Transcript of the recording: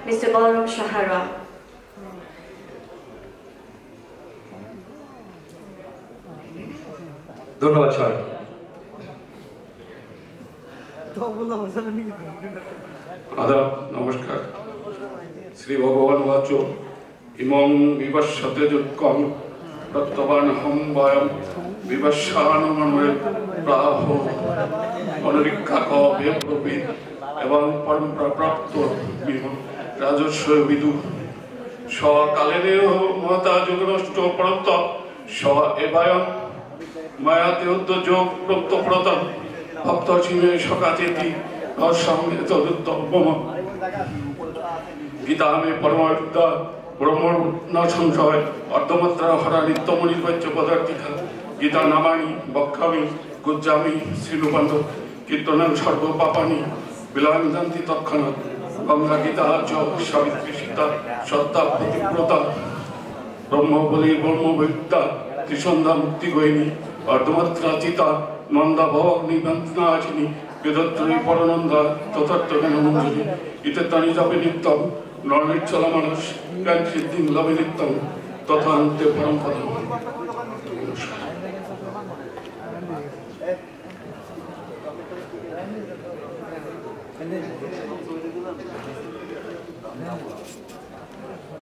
Mr. Balaram Shahara. ধন্যবাদ sir. আদাব, নমস্কার। শ্রী ভগবান বাচ ইমং বিবস্বতে দুঃখং প্রত্যবানহং বয়ম বিবস্বানমনে প্রাহ অনরিক্ষাক বেপ্রবীত এবং পরম্পরাপ্ত রাজস্ব বিদু সকালেদেহ মহতা যুগনষ্ট প্রত্য স এবায়ং মায়াতে উদ্যোগ প্রত্যপ্রতম ভক্ত চিমে সকাচেতি অসংহিত দুর্দম গীতা মে পরমার্থা ব্রহ্ম ন সংশয় অর্ধমাত্রা হরা নিত্যম নির্বাচ্য পদার্থিকা গীতা নামানি বক্ষামি গুজ্জামি শ্রীরূপান্ত কীর্তনং সর্ব পাপানি বিলাঙ্গান্তি তৎক্ষণাৎ গঙ্গা গীতা চ সাবিত্রী সীতা সত্তা প্রতিব্রতা ব্রহ্মবলী ব্রহ্মবিদ্যা ত্রিসন্ধ্যা মুক্তি গয়িনী অর্ধমাত্রা চিতা নন্দা ভবগ্নিবন্থনাচিনী বেদত্রয়ী পরনন্দা তথার্থ জ্ঞানমঞ্জরি ইত্যাদি জপে নিত্যম নরনিচ্ছল মানস জ্ঞান সিদ্ধিং লভে নিত্যম তথা অন্তে পরম পদম।